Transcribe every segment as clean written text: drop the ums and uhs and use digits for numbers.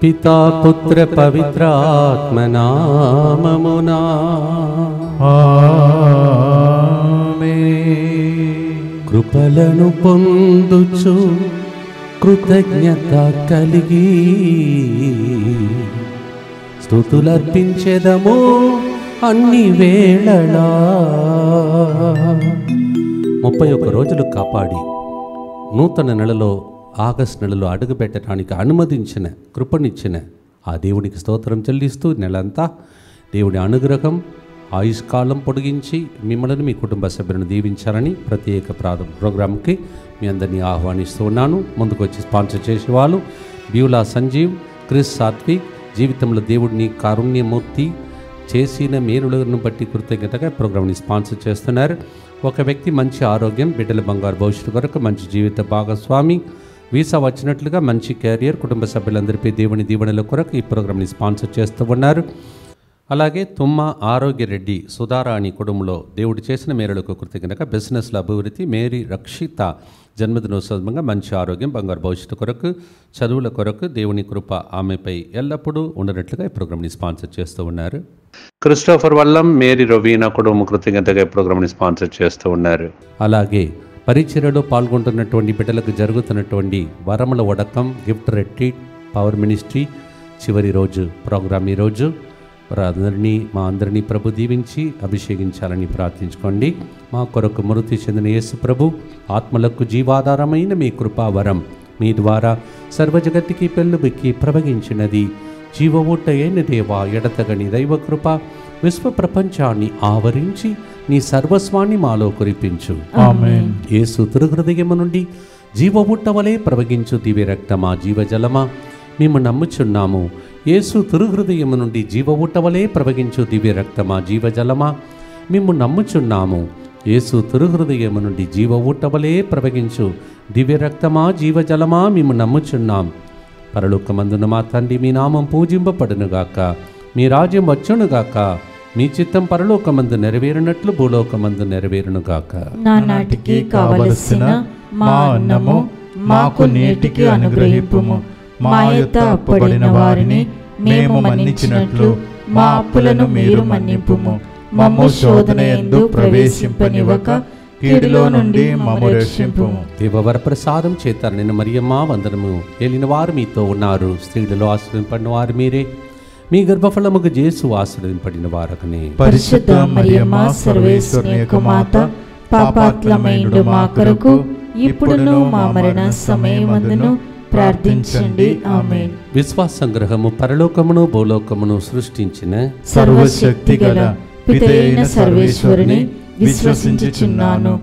పితా పుత్ర పవిత్రాత్మనామమునా ఆమేన్. కృపలను పొందుచు కృతజ్ఞత కలిగి స్తుతులర్పించెదము అన్ని వేళలా. 31 రోజులు కాపాడి నూతన నెలలో ఆగస్టు నెలలో అడుగుపెట్టడానికి అనుమతించిన కృపనిచ్చిన ఆ దేవునికి స్తోత్రం చెల్లిస్తూ నెలంతా దేవుడి అనుగ్రహం ఆయుష్కాలం పొడిగించి మిమ్మల్ని మీ కుటుంబ సభ్యులను దీవించాలని ప్రత్యేక ప్రోగ్రాంకి మీ అందరినీ ఆహ్వానిస్తూ ఉన్నాను. ముందుకు వచ్చి స్పాన్సర్ చేసేవాళ్ళు బ్యూలా సంజీవ్, క్రిస్ సాత్విక్. జీవితంలో దేవుడిని కారుణ్యమూర్తి చేసిన మేలులను బట్టి కృతజ్ఞతగా ప్రోగ్రాంని స్పాన్సర్ చేస్తున్నారు. ఒక వ్యక్తి మంచి ఆరోగ్యం, బిడ్డల బంగారు భవిష్యత్తు కొరకు మంచి జీవిత భాగస్వామి, వీసా వచ్చినట్లుగా మంచి కెరియర్, కుటుంబ సభ్యులందరిపై దేవుని దీవెనల కొరకు ఈ ప్రోగ్రాంని స్పాన్సర్ చేస్తూ ఉన్నారు. అలాగే తుమ్మ ఆరోగ్యరెడ్డి సుధారాణి కుటుంబంలో దేవుడు చేసిన మేరలకు కృతజ్ఞతగా బిజినెస్ల అభివృద్ధి, మేరీ రక్షిత జన్మదినోత్సవంగా మంచి ఆరోగ్యం, బంగారు భవిష్యత్తు కొరకు, చదువుల కొరకు దేవుని కృప ఆమెపై ఎల్లప్పుడూ ఉండనట్లుగా ఈ ప్రోగ్రాంని స్పాన్సర్ చేస్తూ ఉన్నారు. క్రిస్టోఫర్ వల్లం, మేరీ రొవీనా కుటుంబం కృతజ్ఞతగా ఈ ప్రోగ్రాంని స్పాన్సర్ చేస్తూ ఉన్నారు. అలాగే పరిచర్యలో పాల్గొంటున్నటువంటి బిడ్డలకు జరుగుతున్నటువంటి వరముల వడకం, గిఫ్ట్ రెట్రీట్, పవర్ మినిస్ట్రీ చివరి రోజు ప్రోగ్రాం ఈరోజు. మా అందరినీ ప్రభు దీవించి అభిషేకించాలని ప్రార్థించుకోండి. మా కొరకు మృతి చెందిన యేసు ప్రభు ఆత్మలకు జీవాధారమైన మీ కృపావరం మీ ద్వారా సర్వజగత్తుకి పెళ్ళుబిక్కి ప్రవగించినది. జీవ ఊట అయిన దేవా, ఎడతగని దైవకృప విశ్వ ప్రపంచాన్ని ఆవరించి నీ సర్వస్వాన్ని మాలో కురిపించు. ఆమేన్. యేసు తిరుహృదయము నుండి జీవ ఊట వలె ప్రవగించు దివ్య రక్తమా, జీవజలమా, మేము నమ్ముచున్నాము. యేసు తిరుహృదయము నుండి జీవ ఊట వలె ప్రవగించు దివ్య రక్తమా, జీవజలమా, మేము నమ్ముచున్నాము. యేసు తిరుహృదయము నుండి జీవ ఊట వలె ప్రవగించు దివ్య రక్తమా, జీవజలమా, మేము నమ్ముచున్నాం. పరలోకమందున మా తండ్రి, మీ నామం పూజింపబడునుగాక, మీ రాజ్యం వచ్చునుగాక, మీ చిత్తం పరలోకమందు నెరవేరినట్లు భూలోకమందు నెరవేరునుగాక. నానాటికి కావలసిన మా అన్నము మాకు నేటికి అనుగ్రహింపుము. మా యొద్ద అప్పబడిన వారిని మేము మన్నించినట్లు మా అప్పులను మీరు మన్నింపుము. మమ్ము శోధన యందు ప్రవేశింపనివ్వక కీడులో నుండి మమ్ము రక్షింపుము. దేవవర ప్రసాదం చేత నిన్న మరియమ్మ వందనము. ఏలిన వారు మీతో ఉన్నారు, స్త్రీలలో ఆశ్రయింపడిన వారు మీరే, మీ గర్భఫలముకు యేసు ఆశ్రయింపడిన వారకనే. పరిశుద్ధ మరియమ్మ సర్వేశ్వరుని యొక్క మాత, పాపాత్ములమైండు మా కొరకు ఇప్పుడును మా మరణ సమయమందును ప్రార్థించండి. ఆమేన్. విశ్వాస సంగ్రహము. పరలోకమును భూలోకమును సృష్టించిన సర్వశక్తి గల పితైన సర్వేశ్వరుని విశ్వసించుచున్నాను.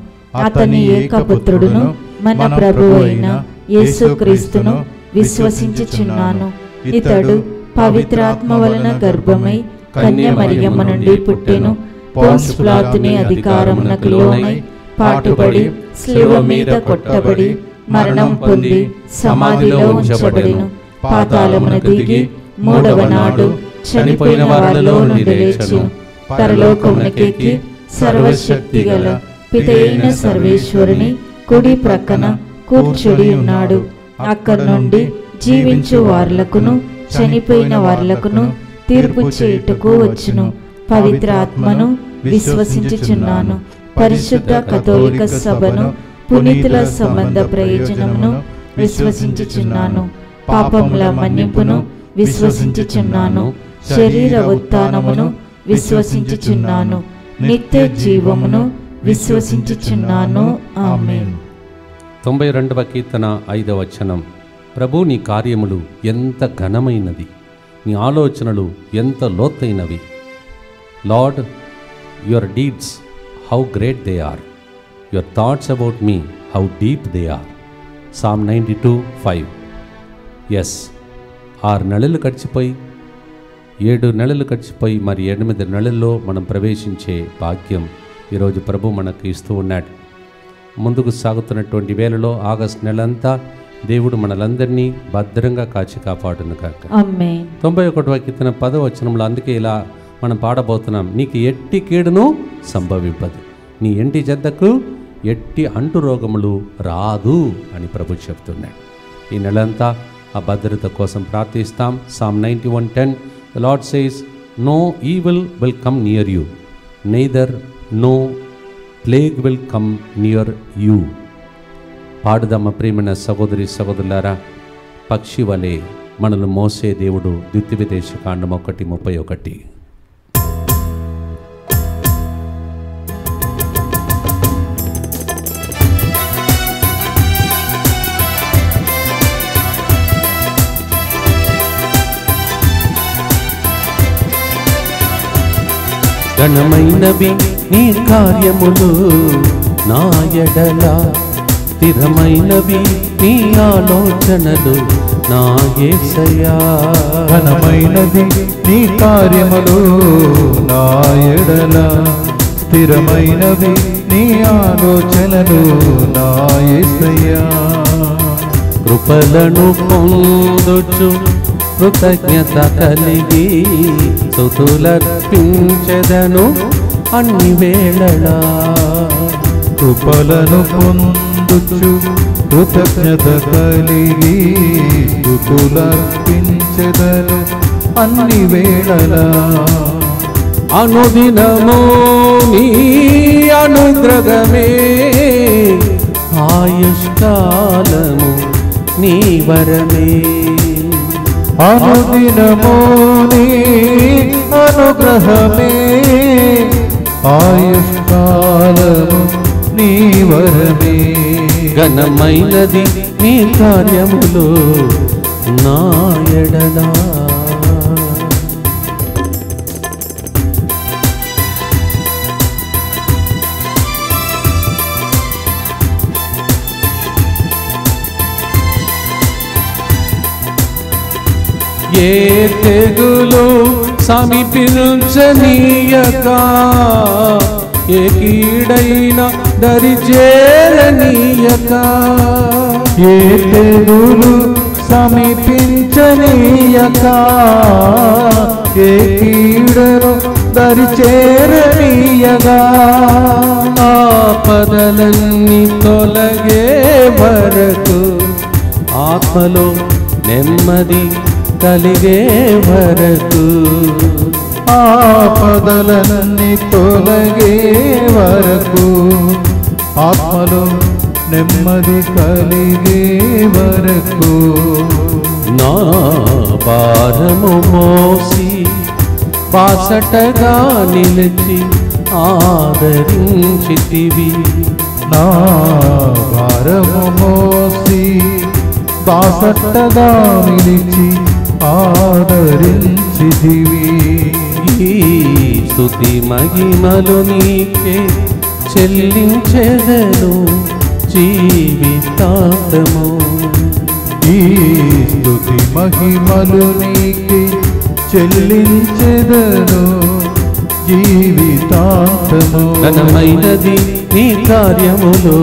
అతని ఏకపుత్రుడును మన ప్రభువు అయిన యేసుక్రీస్తును విశ్వసించుచున్నాను. ఇతడు పవిత్రాత్మ వలన గర్భమై కన్య మరియమ్మ నుండి పుట్టెను. పోన్సు పిలాతుని అధికారమునకు లోనై పాటుపడి శిలువ మీద కొట్టబడి మరణం పొంది సమాధిలో ఉంచబడెను. పాతాళమునకు దిగి మూడవ నాడు చనిపోయిన వారిలో నుండి లేచెను. పరలోకమునకెక్కి సర్వశక్తి గల పితైన సర్వేశ్వరుని కుడి ప్రక్కన కూర్చుడి ఉన్నాడు. అక్కడి నుండి జీవించు వారులకును చనిపోయిన వారులకును తీర్పు చేయుటకు వచ్చును. పవిత్ర ఆత్మను విశ్వసించుచున్నాను. పరిశుద్ధ కథోలిక సభను, పునీతుల సంబంధ ప్రయోజనమును విశ్వసించుచున్నాను. పాపముల మన్నింపును విశ్వసించుచున్నాను. శరీర ఉత్థానమును విశ్వసించుచున్నాను. నిత్య జీవమును విశ్వసించుచున్నాను. ఆమేన్. 92వ కీర్తన 5వ వచనం. ప్రభు, నీ కార్యములు ఎంత ఘనమైనది, నీ ఆలోచనలు ఎంత లోతైనవి. Lord, your deeds how great they are, your thoughts about me how deep they are. Psalm 92:5. ఎస్, 6 నెలలు గడిచిపోయి 7 నెలలు గడిచిపోయి మరి 8 నెలల్లో మనం ప్రవేశించే భాగ్యం ఈరోజు ప్రభు మనకు ఇస్తూ ఉన్నాడు. ముందుకు సాగుతున్నటువంటి వేళలో ఆగస్టు నెలంతా దేవుడు మనలందరినీ భద్రంగా కాచి కాపాడును కాక. ఆమేన్. 91వ కీర్తన 10వ వచనంలో అందుకే ఇలా మనం పాడబోతున్నాం. నీకు ఎట్టి కీడును సంభవింపదు, నీ ఇంటి చెద్దకు ఎట్టి అంటు రోగములు రాదు అని ప్రభు చెప్తున్నాడు. ఈ నెలంతా ఆ భద్రత కోసం ప్రార్థిస్తాం. Psalm 91:10 The Lord says, "No evil will come near you, neither no plague will come near you." పాడుదమ్మ ప్రియమైన సహోదరి సహోదరులారా, పక్షి వలె మనల్ని మోసే దేవుడు. ద్వితీయోపదేశకాండం 1:31. ఘనమైనవి నీ కార్యములు నా ఎడల, స్థిరమైనవి నీ ఆలోచనలు నా యేసయ్యా. ఘనమైనవి నీ కార్యములు నా ఎడల, స్థిరమైనవి నీ ఆలోచనలు నా యేసయ్యా. కృపలను పొందుచు కృతజ్ఞత కలిగి స్తుతులర్పించెదను అన్ని వేళలా. కృపలను పొందుచు కృతజ్ఞత కలిగి స్తుతులర్పించెదను అన్ని వేళలా. అనుదినము నీ అనుగ్రహమే, ఆయుష్కాలము నీ వరమే. అనుదినము నీ అనుగ్రహమే, ఆయుష్కాలము నీ వరమే. ఘనమైనది నీ కార్యములు నా ఎడలా. ఏ తెగులు సమీపించనీయక, ఏ కీడైన దరిచేరనీయక. ఏ తెగులు సమీపించనీయక, ఏ కీడను దరిచేరనీయగా. ఆపదలన్నీ తొలగే వరకు, ఆత్మలో నెమ్మది కలిగే వరకు. ఆపదలన్నీ తొలగే వరకు, ఆత్మలో నెమ్మది కలిగే వరకు. నా భారము మోసి బాసటగా నిలిచి ఆదరించితివి. నా భారము మోసి బాసటగా నిలిచి ఆదరించితివి. ఈ స్తుతి మహిమలు నీకే చెల్లించెదను జీవితాంతము. ఈ స్తుతి మహిమలు నీకే చెల్లించెదను జీవితాంతము. ఘనమైనది నీ కార్యములు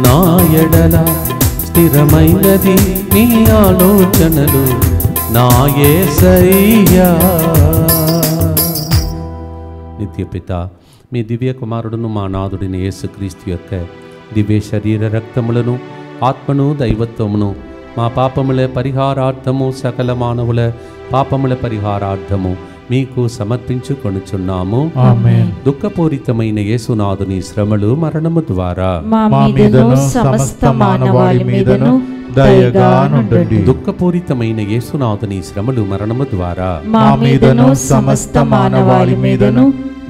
నా ఎడల, స్థిరమైనది నీ ఆలోచనలు నా యేసయ్యా. నిత్యపిత, మీ దివ్య కుమారుడును మా నాథుడిని యేసుక్రీస్తు యొక్క దివ్య శరీర రక్తములను, ఆత్మను, దైవత్వమును మా పాపముల పరిహారార్థము, సకల మానవుల పాపముల పరిహారార్థము మీకు సమర్పించుకొనుచున్నాము. ఆమేన్. దుఃఖపూరితమైన యేసునాథుని శ్రమలు, మరణము ద్వారా మా మీదను సమస్త మానవాళి మీదను దయగా నుండండి. దుఃఖపూరితమైన యేసునాథుని శ్రమలు, మరణము ద్వారా మా మీదను సమస్త మానవాళి మీదను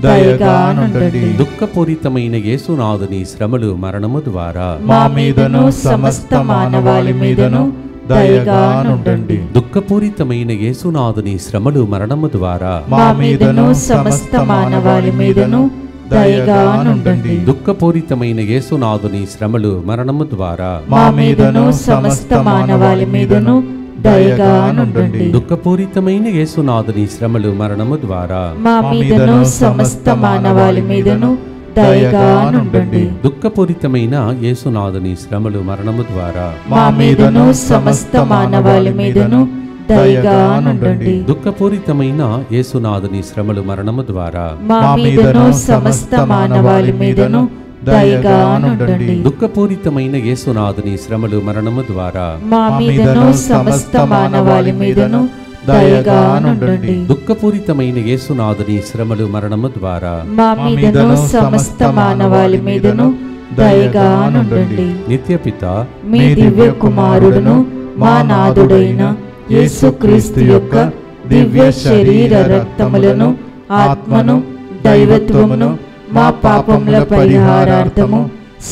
దయగా నుండండి. దుఃఖపూరితమైన యేసునాథుని శ్రమలు, మరణము ద్వారా మా మీదను సమస్త మానవాళి మీదను దయగా నుండండి. దుఃఖపూరితమైన యేసునాథుని శ్రమలు, మరణము ద్వారా మా మీదను సమస్త మానవాళి మీదను దయగా నుండండి. దుఃఖపూరితమైన యేసునాథుని శ్రమలు, మరణము ద్వారా మా మీదను సమస్త మానవాళి మీదను దయగా నుండండి. దుఃఖపూరితమైన యేసునాథుని శ్రమలు, మరణము ద్వారా మా మీదను సమస్త మానవాళి మీదను దయగా నుండండి. దుఃఖపూరితమైన యేసునాథుని శ్రమలు, మరణము ద్వారా మా మీదను సమస్త మానవాళి మీదను దయగా నుండండి. దుఃఖపూరితమైన యేసునాథుని శ్రమలు, మరణము ద్వారా మా మీదను సమస్త మానవాళి మీదను దయగానుండండి. దుఃఖపూరితమైన యేసునాథుని శ్రమలు మరణము ద్వారా మా మీదను సమస్త మానవాళి మీదను దయగానుండండి. దుఃఖపూరితమైన యేసునాథుని శ్రమలు మరణము ద్వారా మా మీదను సమస్త మానవాళి మీదను దయగానుండండి. నిత్యపిత మీ దివ్య కుమారుడును మా నాథుడైన యేసుక్రీస్తు యొక్క దివ్య శరీర రక్తములను ఆత్మను దైవత్వమును మా పాపముల పరిహారార్థము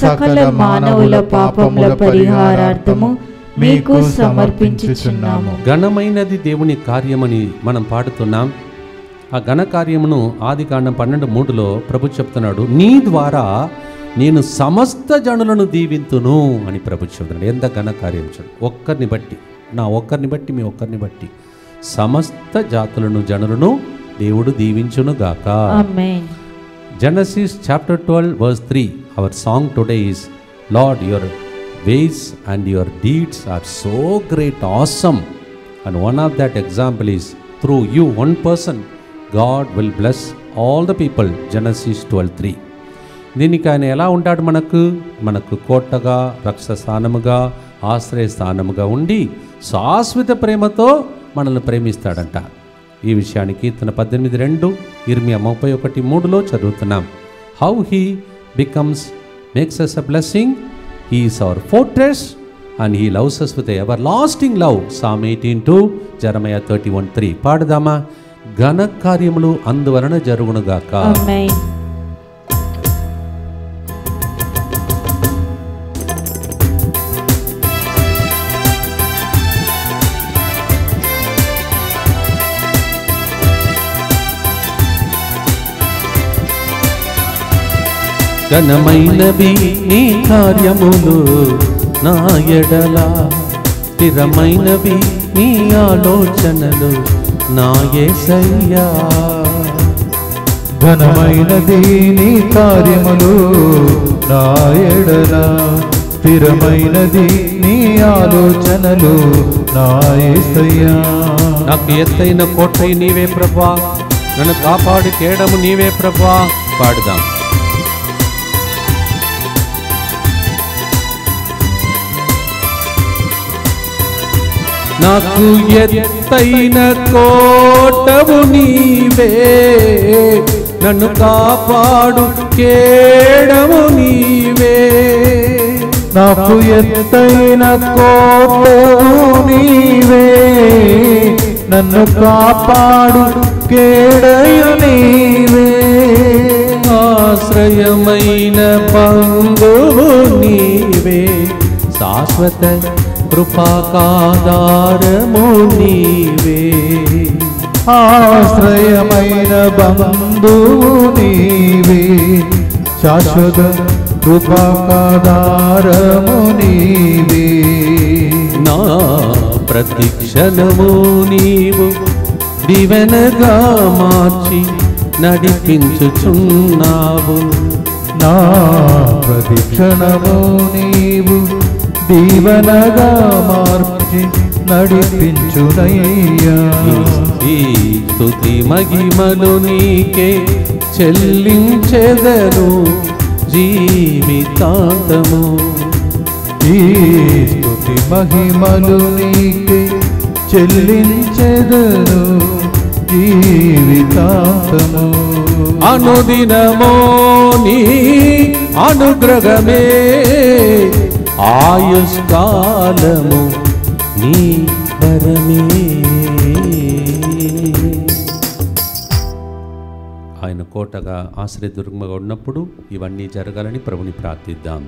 సకల మానవుల పాపముల పరిహారార్థము మీకు సమర్పించుచున్నాము. ఘనమైనది దేవుని కార్యమని మనం పాడుతున్నాం. ఆ ఘన కార్యమును ఆదికాండం 12:3 ప్రభు చెప్తున్నాడు, నీ ద్వారా నేను సమస్త జనులను దీవింతును అని ప్రభు చెప్తున్నాడు. ఎంత ఘన కార్యం చూడు. ఒక్కరిని బట్టి, నా ఒక్కరిని బట్టి, మీ ఒక్కరిని బట్టి సమస్త జాతులను జనులను దేవుడు దీవించును గాక. ఆమేన్. Genesis chapter 12 verse 3. Our song today is, Lord, your ways and your deeds are so great, awesome. And one of that example is through you, one person, God will bless all the people. Genesis 12:3. దీనికి ఆయన ఎలా ఉంటాడు? మనకు కోటగా, రక్షస్థానముగా, ఆశ్రయస్థానముగా ఉండి శాశ్వత ప్రేమతో మనల్ని ప్రేమిస్తాడంట. ఈ విషయానికి కీర్తన 18:2, ఇర్మియా 31:3 చదువుతున్నాం. How he makes us a blessing, he is our fortress and he loves us with everlasting love. Psalm 18:2, Jeremiah 31:3. పాడదామా? ఘన కార్యములు అందువలన జరుగునుగాక. ఆమేన్. ఘనమైనవి నీ కార్యములు నా ఎడల, స్థిరమైనవి నీ ఆలోచనలు నా యేసయ్యా. ఘనమైనది నీ కార్యములు నా ఎడల, స్థిరమైనది నీ ఆలోచనలు నా యేసయ్యా. నాకు ఎత్తైన కోటై నీవే ప్రభువా, నన్ను కాపాడు కేడము నీవే ప్రభువా. పాడుదాం. నాకు ఎత్తైన కోటవు నీవే, నన్ను కాపాడు కేడము నీవే. నాకు ఎత్తైన కోటవు నీవే, నన్ను కాపాడు కేడయు నీవే. ఆశ్రయమైన బంధువు నీవే, శాశ్వత కృపాకాధారము నీవే. ఆశ్రయమైన బంధువు నీవే, శాశ్వత కృపాకాధారము నీవే. నా ప్రతిక్షణము నీవు దీవెనగా మార్చి నడిపించుచున్నావు. నా ప్రతిక్షణము నీవు దీవెనగా మార్చి నడిపించునయ్యా. ఈ స్తుతి మహిమలు నీకే చెల్లించెదను జీవితాంతము. ఈ స్తుతి మహిమలు నీకే చెల్లించెదను జీవితాంతము. అనుదినమో నీ అనుగ్రహమే, ఆయుష్కాలము నీ వరమే. ఆయన కోటగా ఆశ్రయదుర్గముగా ఉన్నప్పుడు ఇవన్నీ జరగాలని ప్రభుని ప్రార్థిద్దాం.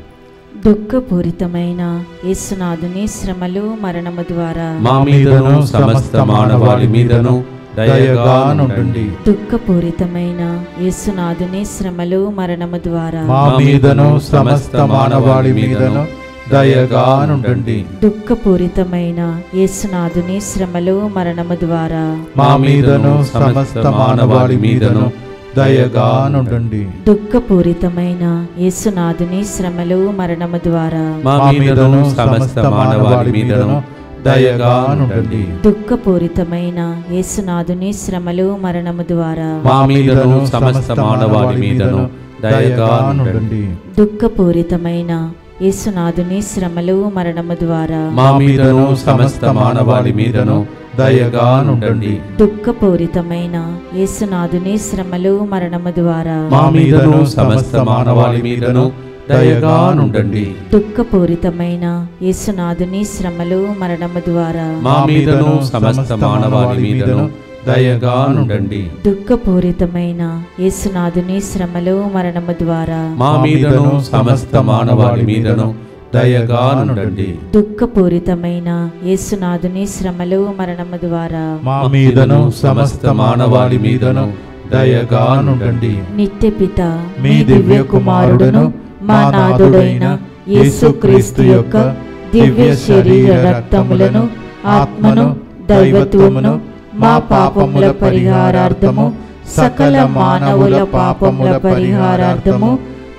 దుఃఖపూరితమైన యేసునాథుని శ్రమలు మరణము ద్వారా మా మీదను సమస్త మానవాళి మీదను దయగానుండండి. దుఃఖపూరితమైన యేసునాథుని శ్రమలు మరణము ద్వారా మా మీదను సమస్త మానవాళి మీదను దయగానుండండి. దుఃఖపూరితమైన యేసునాథుని శ్రమలు మరణము ద్వారా మా మీదను సమస్త మానవాళి మీదను దయగానుండండి. దుఃఖపూరితమైన యేసునాథుని శ్రమలు మరణము ద్వారా మా మీదను సమస్త మానవాళి మీదను దయగానుండండి. దుఃఖపూరితమైన యేసునాథుని శ్రమలు మరణము ద్వారా మా మీదను సమస్త మానవాళి మీదను దయగా నుండండి. దుఃఖపూరితమైన యేసునాథుని శ్రమలు మరణము ద్వారా మా మీదను సమస్త మానవాళి మీదను దయగా నుండండి. దుఃఖపూరితమైన యేసునాథుని శ్రమలు మరణము ద్వారా మా మీదను సమస్త మానవాళి మీదను దయగా నుండండి. దుఃఖపూరితమైన యేసునాథుని శ్రమలు మరణము ద్వారా మా మీదను సమస్త మానవాళి మీదను దయగా నుండండి. దుఃఖపూరితమైన యేసునాథుని శ్రమలు మరణము ద్వారా మా మీదను సమస్త మానవాళి మీదను దయగా నుండండి. దుఃఖపూరితమైన యేసునాథుని శ్రమలు మరణము ద్వారా మా మీదను సమస్త మానవాళి మీదను దయగా నుండండి. నిత్యపిత మీ దివ్య కుమారుడును మా నాథుడైన యేసుక్రీస్తు యొక్క దివ్య శరీర రక్తములను ఆత్మను దైవత్వమును మా పాపముల పరిహారార్థము సకల మానవుల పాపముల పరిహారార్థము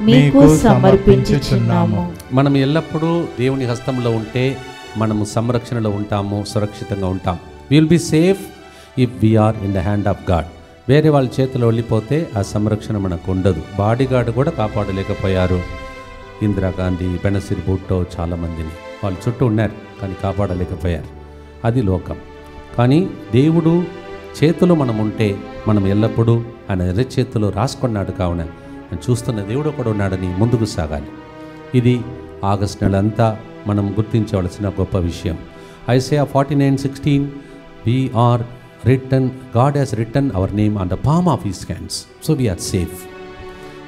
మీకు సమర్పించుచున్నాము. మనం ఎల్లప్పుడూ దేవుని హస్తంలో ఉంటే మనము సంరక్షణలో ఉంటాము, సురక్షితంగా ఉంటాం. Will be safe if we are in the hand of God. వేరే వాళ్ళ చేతిలో వెళ్ళిపోతే ఆ సంరక్షణ మనకు ఉండదు. బాడీగార్డ్ కూడా కాపాడలేకపోయారు. ఇందిరాగాంధీ, బెనసిర్ భుట్టో చాలామందిని వాళ్ళ చుట్టూ ఉన్నారు, కానీ కాపాడలేకపోయారు. అది లోకం. కానీ దేవుడు చేతిలో మనం ఉంటే మనం ఎల్లప్పుడూ ఆయన ఎర్ర చేతిలో రాసుకున్నాడు. కావున నేను చూస్తున్న దేవుడు కూడా ఉన్నాడని ముందుకు సాగాలి. ఇది ఆగస్ట్ నెల అంతా మనం గుర్తించవలసిన గొప్ప విషయం. Isaiah 49:16 we are written, God has written our name on the palm of his hands, so we are safe.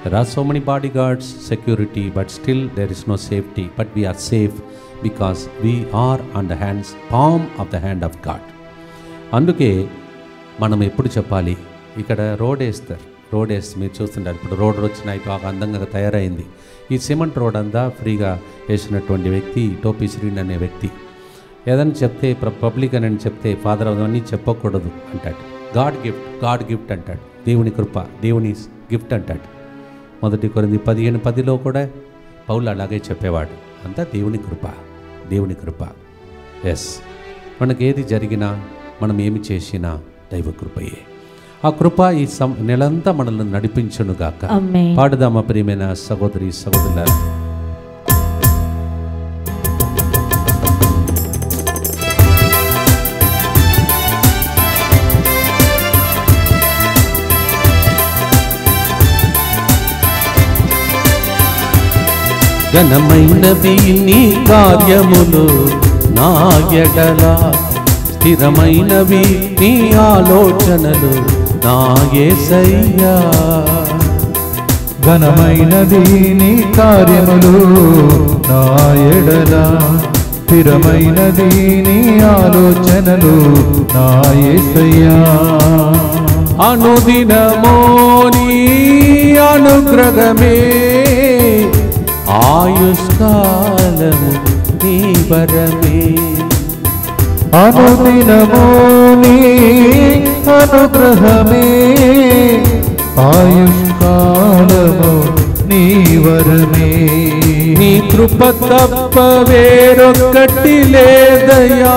There are so many bodyguards, security, but still there is no safety, but we are safe because we are on the hands, palm of the hand of God. అందుకే మనం ఎప్పుడు చెప్పాలి, ఇక్కడ road వేస్తారు, road వేసి మీరు చూస్తుంటారు. ఇప్పుడు రోడ్ వచ్చినాయి, బాగా అందంగా తయారైంది. ఈ సిమెంట్ రోడ్ అంతా ఫ్రీగా వేసినటువంటి వ్యక్తి టోపీ శ్రీన్ అనే వ్యక్తి ఏదైనా చెప్తే పబ్లిక్ అని చెప్తే ఫాదర్ అవన్నీ చెప్పకూడదు అంటాడు. గాడ్ గిఫ్ట్ అంటాడు. దేవుని కృప, దేవుని గిఫ్ట్ అంటాడు. 1 కొరింథీ 15:10 కూడా పౌలు అలాగే చెప్పేవాడు. అంతా దేవుని కృప. ఎస్, మనకి ఏది జరిగినా, మనం ఏమి చేసినా దైవ కృపయే. ఆ కృప ఈ నెలంతా మనల్ని నడిపించునుగాక. పాడుదామా ప్రియమైన సహోదరి సహోదరులారా. ఘనమైనవి నీ కార్యములు నా ఎడల, స్థిరమైనవి నీ ఆలోచనలు నా యేసయ్యా. ఘనమైనది నీ కార్యములు నా ఎడల, స్థిరమైనది నీ ఆలోచనలు నా యేసయ్యా. అనుదినమో నీ అనుగ్రహమే, ఆయుష్కాలము నీ వరమే. అనుదినమో నీ అనుగ్రహమే, ఆయుష్కాలము నీ వరమే. నీ కృప తప్ప వేరొక్కటి లేదయ్యా,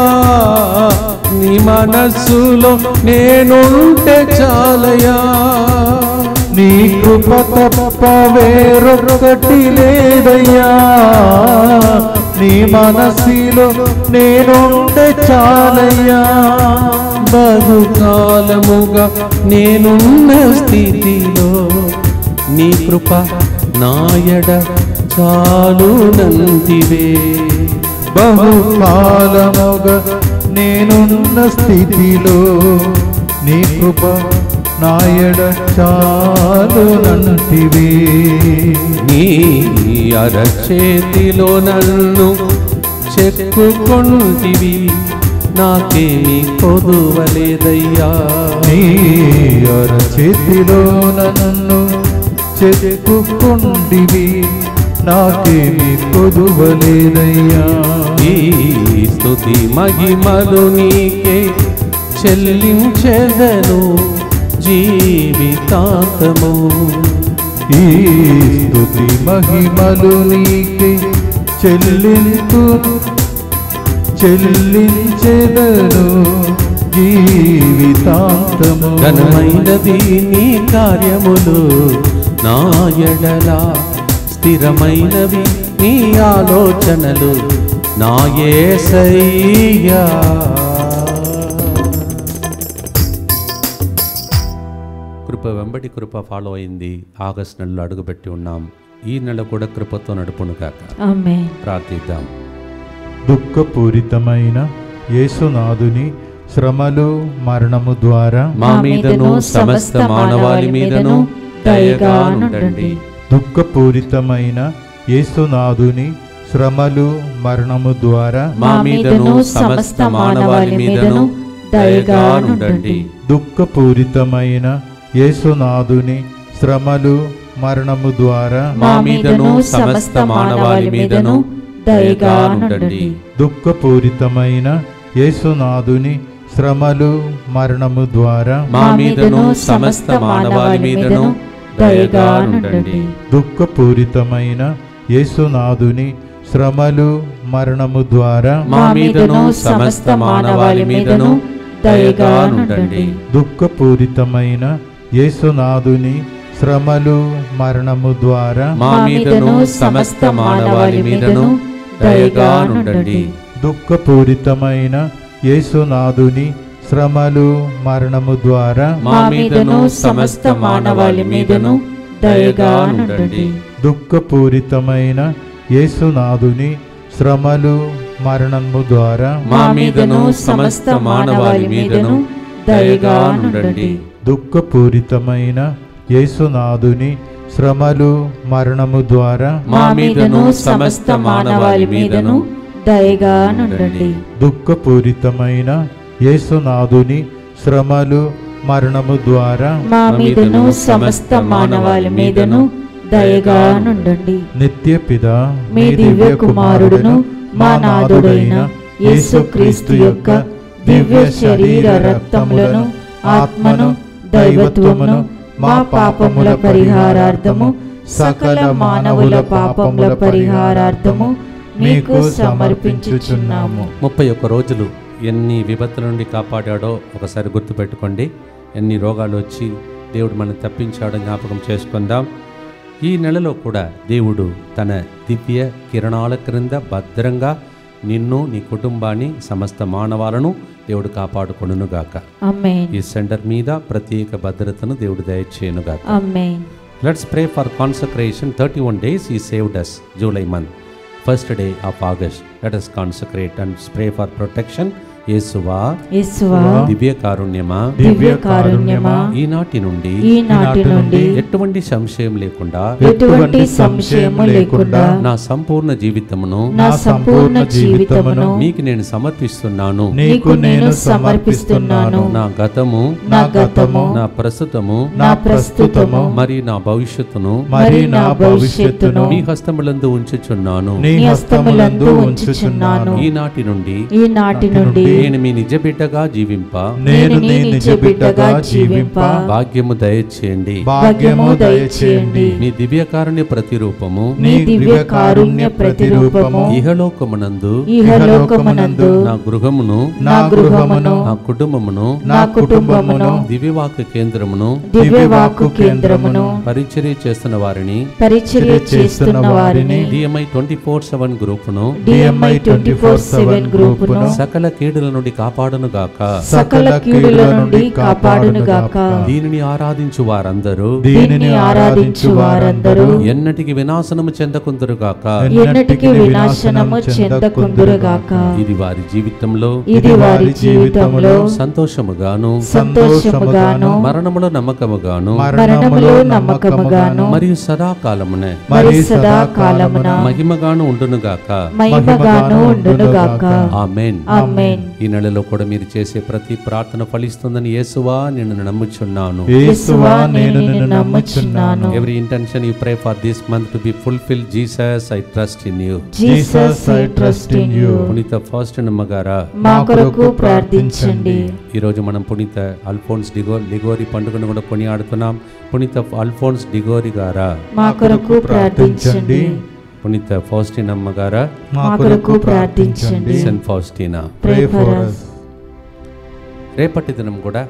నీ మనస్సులో నేనుంటే చాలయా. నీ కృప తప్ప వేరొక్కటి లేదయ్యా, నీ మనసిలో నేనుంటే చాలయ్యా. బహుకాలముగా నేనున్న స్థితిలో నీ కృప నాయడ చాలునంటివే. బహుకాలముగా నేనున్న స్థితిలో నీ కృప నాయడ చాలునంటివే. నీ అరచేతిలో నన్ను చెక్కుకొంటివి, నాకేమీ కొదువలేదయ్యా. నీ అరచేతిలో నన్ను చెక్కుకొంటివి, నాకేమీ కొదువలేదయ్యా. ఈ స్తుతి మహిమలు నీకే చెల్లించెదను జీవితాంతము. ఈ స్తుతి మహిమలు నీకే చెల్లించెదను జీవితాంతము. ఘనమైనది నీ కార్యములు నా ఎడల స్థిరమైనవి నీ ఆలోచనలు నా యేసయ్యా. కృప వెంబడి కృప ఫాలో అయింది. ఆగస్ట్ నెలలో అడుగుపెట్టి ఉన్నాం. ఈ నెల కూడా కృపతో నడుపును కాక. ఆమేన్. ప్రార్థిద్దాం. దుఃఖపూరితమైన యేసునాథుని శ్రమలు మరణము ద్వారా మా మీదను సమస్త మానవాళి మీదను దయగా నుండండి. దుఃఖపూరితమైన యేసునాథుని శ్రమలు మరణము ద్వారా మా మీదను సమస్త మానవాళి మీదను దయగా నుండండి. దుఃఖపూరితమైన యేసునాథుని శ్రమలు మరణము ద్వారా మా మీదను సమస్త మానవాళి మీదను దయగా నుండండి. దుఃఖపూరితమైన యేసునాథుని శ్రమలు మరణము ద్వారా మా మీదను సమస్త మానవాళి మీదను దయగా నుండండి. దుఃఖపూరితమైన యేసునాథుని శ్రమలు మరణము ద్వారా మా మీదను సమస్త మానవాళి మీదను దయగా నుండండి. దుఃఖపూరితమైన యేసునాథుని శ్రమలు మరణము ద్వారా మా మీదను సమస్త మానవాళి మీదను దయగా నుండండి. దుఃఖపూరితమైన యేసునాథుని శ్రమలు మరణము ద్వారా మా మీదను సమస్త మానవాళి మీదను దయగా నుండండి. దుఃఖపూరితమైన యేసునాథుని శ్రమలు మరణము ద్వారా మా మీదను సమస్త మానవాళి మీదను దయగా నుండండి. దుఃఖపూరితమైన యేసునాథుని శ్రమలు మరణము ద్వారా మా మీదను సమస్త మానవాళి మీదను దయగా నుండండి. దుఃఖపూరితమైన యేసునాథుని శ్రమలు మరణము ద్వారా మా మీదను సమస్త మానవాళి మీదను దయగా నుండండి. నిత్యపిత మీ దివ్య కుమారుడును మా నాథుడైన యేసుక్రీస్తు యొక్క దివ్య శరీర రక్తములను ఆత్మను దైవత్వమును మా పాపముల పరిహారార్థము సకల మానవుల పాపముల పరిహారార్థము మీకు సమర్పించుచున్నాము. 31 రోజులు ఎన్ని విపత్తుల నుండి కాపాడాడో ఒకసారి గుర్తుపెట్టుకోండి. ఎన్ని రోగాలు వచ్చి దేవుడు మనం తప్పించాడో జ్ఞాపకం చేసుకుందాం. ఈ నెలలో కూడా దేవుడు తన దివ్య కిరణాల క్రింద భద్రంగా నిన్ను, నీ కుటుంబాన్ని, సమస్త మానవాలను దేవుడు కాపాడుకొనుగాక. ఆమేన్. ఈ సెంటర్ మీద ప్రత్యేక భద్రతను దేవుడు దయచేయునుగాక. ఆమేన్. Let's pray for consecration. 31 days He saved us. July month, first day of August. Let us consecrate and pray for protection. యేసువా, యేసువా, దివ్య కారుణ్యమా, దివ్య కారుణ్యమా, ఈనాటి నుండి ఎటువంటి సంశయం లేకుండా ఎటువంటి సంశయము లేకుండా నా సంపూర్ణ జీవితమును నీకు నేను సమర్పిస్తున్నాను. నా గతము, నా ప్రస్తుతము మరియు నా భవిష్యత్తును మీ హస్తములందు ఉంచుచున్నాను. ఈనాటి నుండి నేను మీ నిజ బిడ్డగా జీవింప భాగ్యము దయచేయండి. మీ దివ్య కారుణ్య ప్రతిరూపము ఇహలోకమునందు నా గృహమును నా కుటుంబమును దివ్యవాక్య కేంద్రమును పరిచర్య చేస్తున్న వారిని DMI 24/7 గ్రూపును సకల కీడుల నుండి కాపాడునుగాక. దీనిని ఆరాధించు వారందరూ ఎన్నటికి వినాశనము చెందకుందురుగాక. ఇది వారి జీవితంలో సంతోషముగాను మరణములో నమ్మకముగాను మరియు సదాకాలమున మహిమగాను ఉండునుగాక. ఆమేన్. ఈ నెలలో కూడా మీరు చేసే ప్రతి ప్రార్థన ఫలిస్తుందని యేసువా నేను నమ్ముచున్నాను. Every intention you pray for this month to be fulfilled, Jesus, I trust in you. పునీత ఫాస్టిన్ అమ్మగారా, మా కొరకు ప్రార్థించండి. ఈరోజు మనం పునీత అల్ఫోన్స్ డిగోరి పండుగను కూడా కొనియాడుతున్నాం. పునీత అల్ఫోన్స్ డిగోరి గారా, మా కొరకు ప్రార్థించండి. పునీత ఫాస్టిన్ అమ్మగారా, మా కొరకు ప్రార్థించండి. సెయింట్ ఫాస్టినా. రేపటి దినం కూడా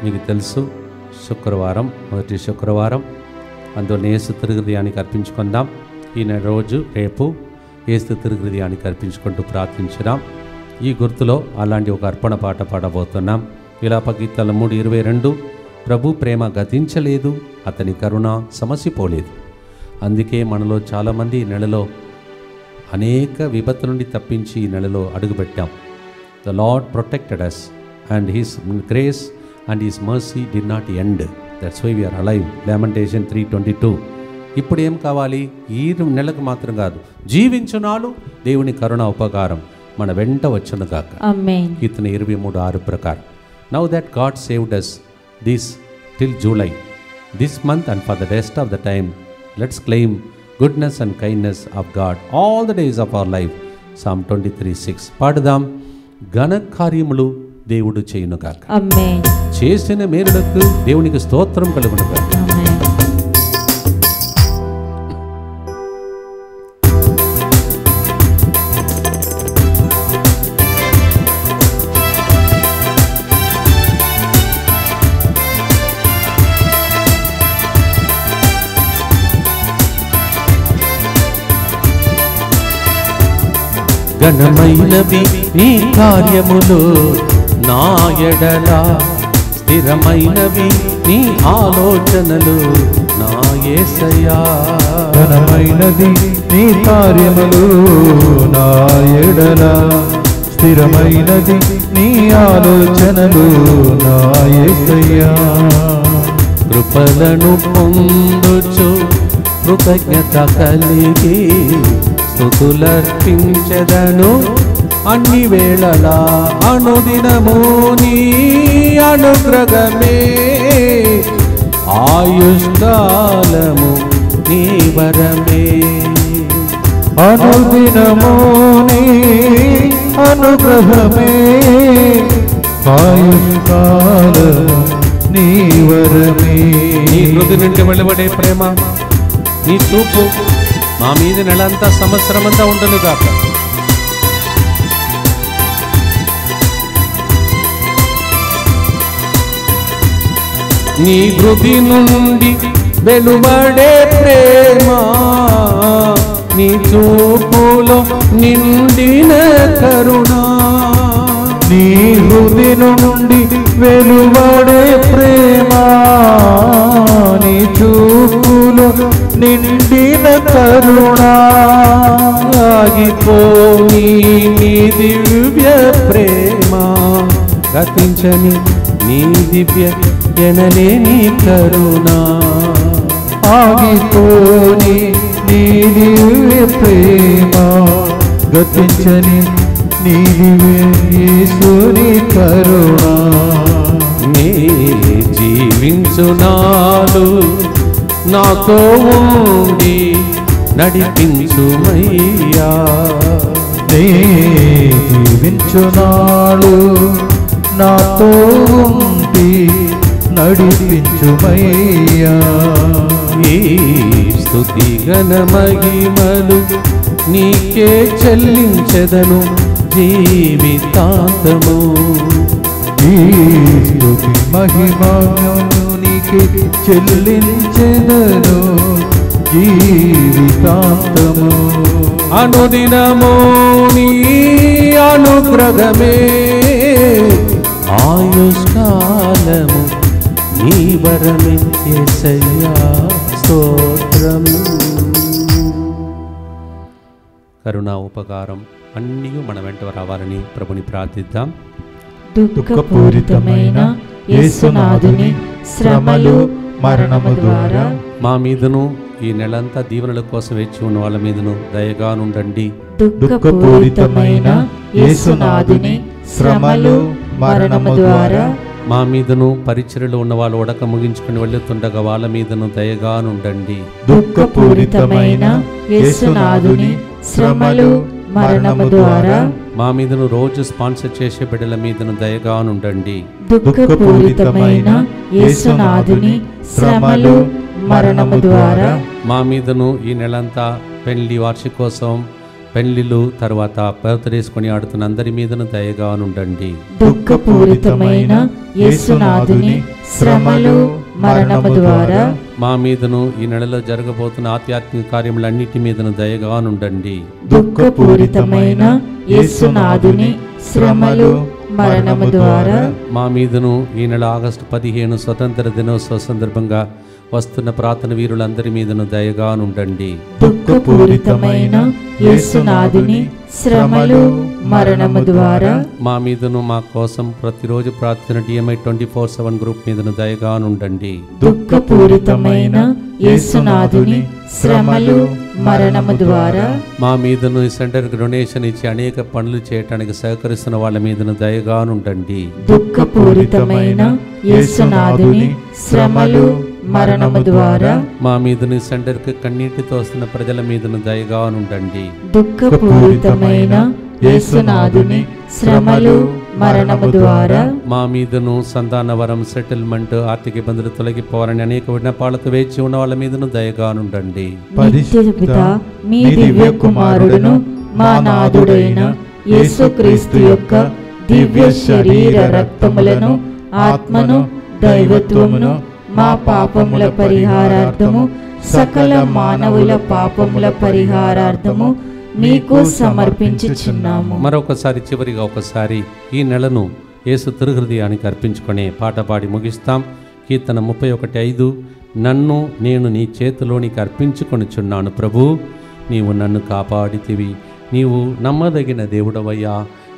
మీకు తెలుసు, శుక్రవారం, మొదటి శుక్రవారం. అందువల్ల యేసు తిరుహృదయానికి అర్పించుకుందాం. ఈయన రోజు రేపు యేసు తిరుహృదయానికి అర్పించుకుంటూ ప్రార్థించుదాం. ఈ గుర్తులో అలాంటి ఒక అర్పణ పాట పాడబోతున్నాం. విలాప గీతాల 3:22. ప్రభు ప్రేమ గతించలేదు, అతని కరుణ సమసిపోలేదు. అందుకే మనలో చాలామంది ఈ నెలలో అనేక విపత్తు నుండి తప్పించి ఈ నెలలో అడుగుపెట్టాం. The Lord protected us and his grace and his mercy did not end. That's why we are alive. Lamentation 3:22. ఇప్పుడు ఏం కావాలి? ఈ నెలకు మాత్రం కాదు, జీవించునాలు దేవుని కరుణ ఉపకారం మన వెంట వచ్చును గాక. ఆమేన్. కీర్తన 23:6 ప్రకారం. Now that God saved us this till July, this month and for the rest of the time, let's claim goodness and kindness of God all the days of our life. Psalm 23:6. పాడుదాం. ఘన కార్యములు దేవుడు చేయునుగాక. ఆమేన్. చేసిన మేలులకు దేవునికి స్తోత్రం కలుగునుగాక. ఆమేన్. ఘనమైనవి నీ కార్యములు నా ఎడల, స్థిరమైనవి నీ ఆలోచనలు నా యేసయ్యా. ఘనమైనది నీ కార్యములు నా ఎడల, స్థిరమైనది నీ ఆలోచనలు నా యేసయ్యా. కృపలను పొందుచు కృతజ్ఞత కలిగి స్తుతులర్పించెదను అన్ని వేళలా. అనుదినము నీ అనుగ్రహమే, ఆయుష్కాలము నీ వరమే. అనుదినము నీ అనుగ్రహమే, ఆయుష్కాలము నీ వరమే. నీ హృదయ నుండి వెలువడే ప్రేమ, నీ చూపు మా మీద నెలంతా సంవత్సరమంతా ఉండను గాక. నీ హృదయ నుండి వెలువడే ప్రేమ, నీ చూపులో నిండిన కరుణ. నీ హృదయ నుండి వెలువడే ప్రేమ, నీ చూపులో నిండిన కరుణ. ఆగిపోని నీ దివ్య ప్రేమ, గతించని నీ దివ్య ఎనలేని కరుణ. ఆగిపోని నీ దివ్య ప్రేమ, గతించని నీ దివ్య యేసుని కరుణ. నీ జీవించునాలు నాతో ఉండి నడిపించుమయ్యా. నీ జీవించునాడు నాతో ఉండి నడిపించుమయ్యా. ఈ స్తుతి ఘన మహిమలు నీకే చెల్లించెదను జీవితాంతము. ఈ స్తుతి మహిమను నీకే చెల్లించెదను జీవితాంతము. అనుదినము నీ అనుగ్రహమే, ఆయుష్కాలము నీ వరమే. యేసయ్యా స్తోత్రం. కరుణా ఉపకారం అన్నీ మన వెంట రావాలని ప్రభుని ప్రార్థిద్దాం. దుఃఖపూరితమైన యేసునాథుని శ్రమలు మరణము ద్వారా మా మీదను ఈ నెలంతా దీవెనల కోసం వేచి ఉన్న వాళ్ళ మీదను దయగా నుండండి. దుఃఖపూరితమైన యేసునాథుని శ్రమలు మరణము ద్వారా మా మీదను పరిచర్యలో ఉన్న వాళ్ళు ఉడక ముగించుకుని వెళ్ళుతుండగా వాళ్ళ మీదను దయగా నుండండి. దుఃఖపూరితమైన యేసునాథుని శ్రమలు మరణము ద్వారా మా మీదను రోజు స్పాన్సర్ చేసే బిడ్డల మీదను దయగా నుండండి. దుఃఖపూరితమైన యేసునాథుని శ్రమలు మరణము ద్వారా మా మీదను ఈ నెలంతా పెళ్లి వార్షికోత్సవం, పెళ్లిళ్ళు, తర్వాత బర్త్డేస్ కొని ఆడుతున్న అందరి మీదను దయగా నుండండి. దుఃఖపూరితమైన యేసునాథుని శ్రమలు మరణము ద్వారా మా మీదను ఈ నెలలో జరగబోతున్న ఆధ్యాత్మిక కార్యములన్నిటి మీదను దయగానుండండి. దుఃఖపూరితమైన యేసునాథుని శ్రమలు మరణము ద్వారా మా మీదను ఈ నెల ఆగస్టు 15 స్వతంత్ర దినోత్సవ సందర్భంగా వస్తున్న ప్రార్థన వీరులందరి మీదను దయగానుండండి. దుఃఖపూరితమైన యేసునాథుని శ్రమలు మరణము ద్వారా మా మీదను మా కోసం ప్రతిరోజు ప్రార్థన DMI 24/7 గ్రూప్ మీదను దయగానుండండి. దుఃఖపూరితమైన యేసునాథుని శ్రమలు మరణము ద్వారా మా మీదను ఈ సెంటర్కి డొనేషన్ ఇచ్చి అనేక పనులు చేయటానికి సహకరిస్తున్న వాళ్ళ మీదను దయగానుండండి. దుఃఖపూరితమైన యేసునాథుని శ్రమలు మరణము ద్వారా మా మీదను ఈ సెంటర్కి కన్నీటితో వస్తున్న ప్రజల మీదను దయగానుండండి. దుఃఖపూరితమైన యేసునాథుని శ్రమలు మరణము ద్వారా మా మీదను సంతాన వరం, సెటిల్మెంట్, ఆర్థిక ఇబ్బందులు తొలగిపోవాలని అనేక విన్నపాలతో వేచి ఉన్న వాళ్ళ మీదను దయగానుండండి. నిత్య పితా మీ దివ్య కుమారుడును మా నాథుడైన యేసుక్రీస్తు యొక్క దివ్య శరీర రక్తములను, ఆత్మను, దైవత్వమును మా పాపముల పరిహారార్థము, సకల మానవుల పాపముల పరిహారార్థము మీకు సమర్పించుచున్నాము. మరొకసారి చివరిగా ఒకసారి ఈ నెలను యేసు తిరుహృదయానికి అర్పించుకునే పాట పాడి ముగిస్తాం. కీర్తన 31:5. నన్ను నేను నీ చేతిలోనికి అర్పించుకొనుచున్నాను ప్రభు, నీవు నన్ను కాపాడితివి, నీవు నమ్మదగిన దేవుడవయ్యా,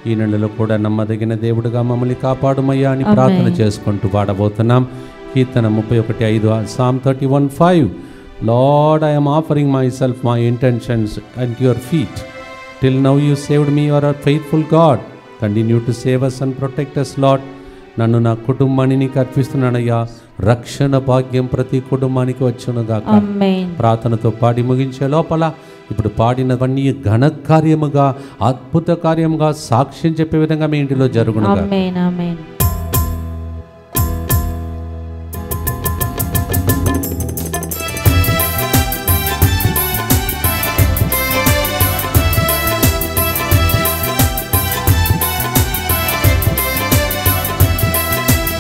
ఈ నెలలో కూడా నమ్మదగిన దేవుడుగా మమ్మల్ని కాపాడుమయ్యా అని ప్రార్థన చేసుకుంటూ పాడబోతున్నాం. కీర్తన 31:5, Psalm 31:5. Lord, I am offering myself, my intentions at your feet. Till now you saved me, you are a faithful God. Continue to save us and protect us, Lord. నన్ను నా కుటుంబాన్ని నీకు అర్పిస్తున్నానయ్యా, రక్షణ భాగ్యం ప్రతి కుటుంబానికి వచ్చునుగాక. ప్రార్థనతో పాడి ముగించే లోపల ఇప్పుడు పాడినవన్నీ ఘన కార్యముగా, అద్భుత కార్యముగా సాక్ష్యం చెప్పే విధంగా మీ ఇంటిలో జరుగునుగా.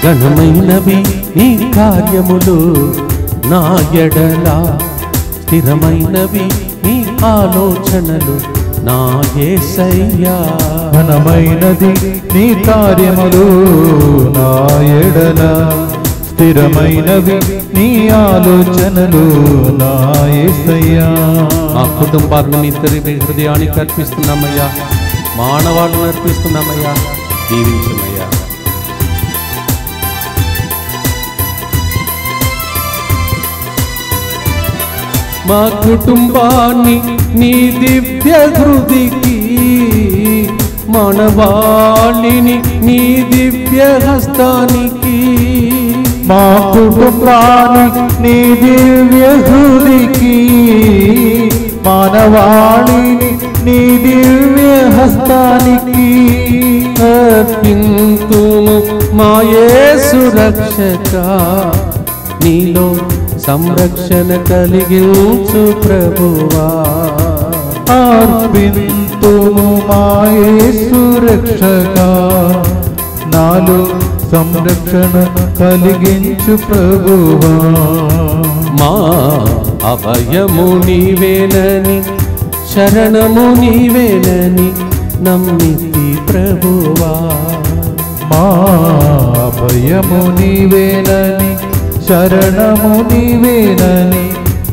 ఘనమైనవి నీ కార్యములు నా ఎడల, స్థిరమైనవి నీ ఆలోచనలు నా యేసయ్యా. ఘనమైనది నీ కార్యములు నా ఎడల, స్థిరమైనవి నీ ఆలోచనలు నా యేసయ్యా. మా కుటుంబాలను మీ ఇద్దరి హృదయానికి అర్పిస్తున్నామయ్యా, మానవాళ్ళను అర్పిస్తున్నామయ్యా, దీవించమయ్యా. మా కుటుంబాన్ని నీ దివ్య హృదికి, మానవాళిని నీ దివ్య హస్తానికి. మా కుటుంబాన్ని నీ దివ్య హృదికి, మానవాళిని నీ దివ్య హస్తానికి అర్పింతుము మా యేసు రక్షక, నీలో సంరక్షణ కలిగించు ప్రభువా. అర్పింతుము మా యేసు రక్షక, నాలో సంరక్షణ కలిగించు ప్రభువా. మా అభయము నీవేనని, శరణము నీవేనని నమ్మితి ప్రభువా. మా అభయము నీవేనని, శరణము నీవేనని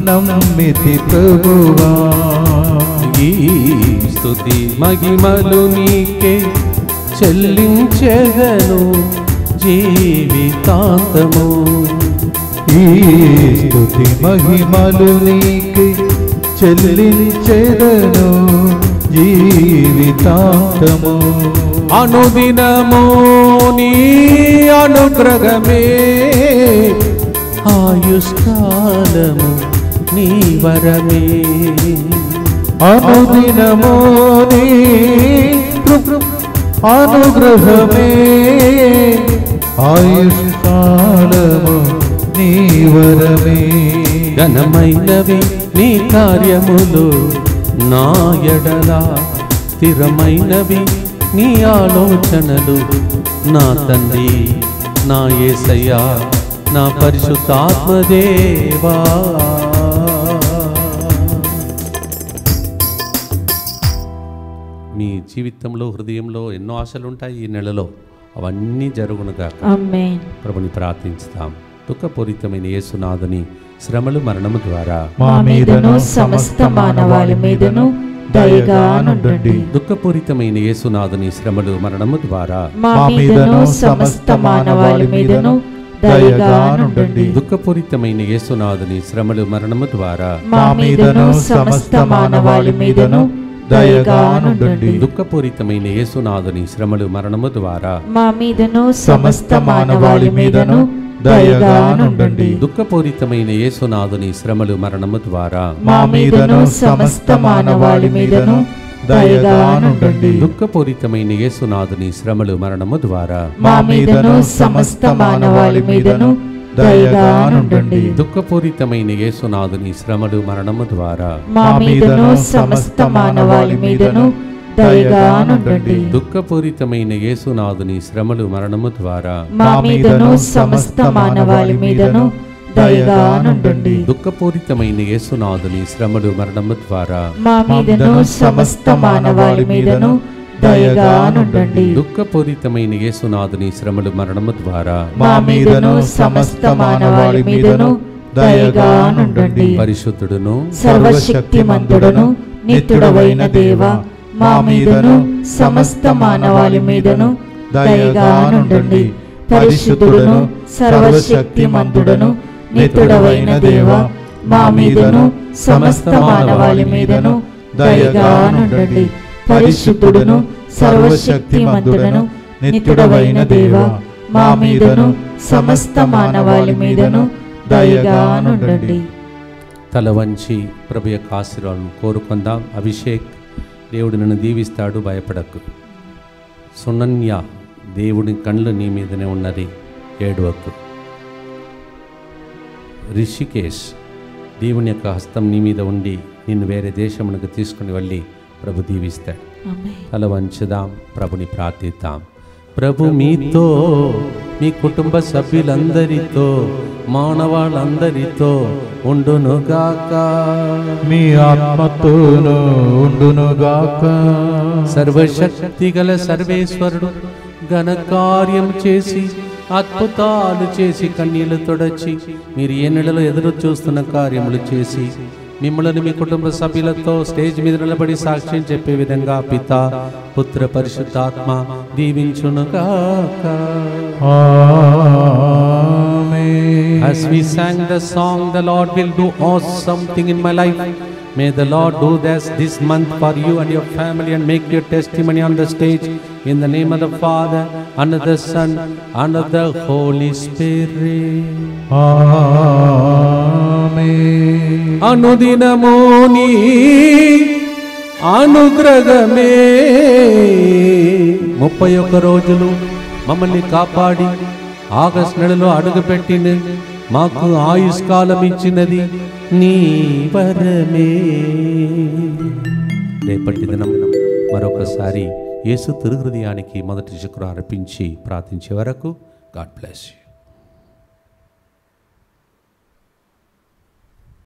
నమ్మితి ప్రభువా. ఈ స్తుతి మహిమలు నీకే చెల్లించెదను జీవితాంతము. ఈ స్తుతి మహిమలు నీకే చెల్లించెదను జీవితాంతము. అనుదినము నీ అనుగ్రహమే, ఆయుష్కాలము నీ వరమే. అనుదినము నీ అనుగ్రహమే, ఆయుష్కాలము నీ వరమే. ఘనమైనవి నీ కార్యములు నా ఎడల, స్థిరమైనవి నీ ఆలోచనలు నా తండ్రి నా యేసయ్యా. నా పరిశుద్ధాత్మదేవా. మీ జీవితంలో హృదయంలో ఎన్నో ఆశలు ఉంటాయి ఈ నెలలో, అవన్నీ జరుగునుగా ఆమేన్. ప్రభుని ప్రార్థించుతాం. దుఃఖపూరితమైన యేసునాథుని శ్రమలు మరణము ద్వారా మా మీదను సమస్త మానవాళి మీదను దయగా నుండండి. దుఃఖపూరితమైన యేసునాథుని శ్రమలు మరణము ద్వారా మా మీదను సమస్త మానవాళి మీదను దయగా నుండండి. దుఃఖపూరితమైన యేసునాథుని శ్రమలు మరణము ద్వారా మా మీదను సమస్త మానవాళి మీదను దయగా నుండండి. దుఃఖపూరితమైన యేసునాథుని శ్రమలు మరణము ద్వారా మా మీదను సమస్త మానవాళి మీదను దయగా నుండండి. దుఃఖపూరితమైన యేసునాథుని శ్రమలు మరణము ద్వారా మా మీదను సమస్త మానవాళి మీదను దయగా నుండండి. దుఃఖపూరితమైన యేసునాథుని శ్రమలు మరణము ద్వారా మా మీదను సమస్త మానవాళి మీదను దయగా నుండండి. దుఃఖపూరితమైన యేసునాథుని శ్రమలు మరణము ద్వారా మా మీదను సమస్త మానవాళి మీదను దయగా నుండండి. దుఃఖపూరితమైన యేసునాథుని శ్రమలు మరణము ద్వారా మా మీదను సమస్త మానవాళి మీదను దయగా నుండండి. దుఃఖపూరితమైన యేసునాథుని శ్రమలు మరణము ద్వారా మా మీదను సమస్త మానవాళి మీదను దయగా నుండండి. దుఃఖపూరితమైన యేసునాథుని శ్రమలు మరణము ద్వారా మా మీదను సమస్త మానవాళి మీదను దయగా నుండండి. పరిశుద్ధుడును సర్వశక్తిమంతుడును నిత్యుడవైన దేవా, మా మీదను సమస్త మానవాళి మీదను దయగా నుండండి. పరిశుద్ధుడును సర్వశక్తిమంతుడును నిత్యుడవైన దేవా, మా మీదను సమస్త మానవాళి మీదను దయగా నుండండి. పరిశుద్ధుడును సర్వశక్తిమంతుడును నిత్యుడవైన దేవా, మా మీదను సమస్త మానవాళి మీదను దయగా నుండండి. తల వంచి ప్రభు యొక్క ఆశీర్వాదం కోరుకుందాం. అభిషేక్, దేవుడు నన్ను దీవిస్తాడు, భయపడకు. సునన్య, దేవుని కళ్ళు నీ మీదనే ఉన్నది, ఏడవకు. రిషికేష్, దేవుని యొక్క హస్తం నీ మీద ఉండి నిన్ను వేరే దేశమునకు తీసుకుని వెళ్ళి ప్రభు దీవిస్తాడు. తల వంచుదాం, ప్రభుని ప్రార్థిద్దాం. ప్రభు మీతో, మీ కుటుంబ సభ్యులందరితో, మానవాళ్ళందరితో ఉండునుగాక. మీ ఆత్మతోను ఉండునుగాక. సర్వశక్తి గల సర్వేశ్వరుడు ఘనకార్యం చేసి అద్భుతాలు చేసి కన్నీళ్లు తొడచి మీరు ఏ నెలలో ఎదురు చూస్తున్న కార్యములు చేసి మిమ్మల్ని మీ కుటుంబ సభ్యులతో స్టేజ్ మీద నిలబడి సాక్ష్యం చెప్పే విధంగా పితా, పుత్ర, పరిశుద్ధాత్మ దీవించునుగాక. As we sang the song, the Lord will do awesome thing in my life. May the Lord do this month for you and your family and make your testimony on the stage. In the name of the Father, and of the Son, and of the Holy Spirit. Amen. అనుదినము నీ అనుగ్రహమే 31 రోజులు మమ్మల్ని కాపాడి August నెలలో అడుగుపెట్టిన మాకు ఆయుష్కాలం ఇచ్చినది నీ వరమే. రేపటి దినం మరొకసారి యేసు తిరుహృదయానికి మొదటి శుక్రవారం అర్పించి ప్రార్థించే వరకు గాడ్ బ్లెస్ యు.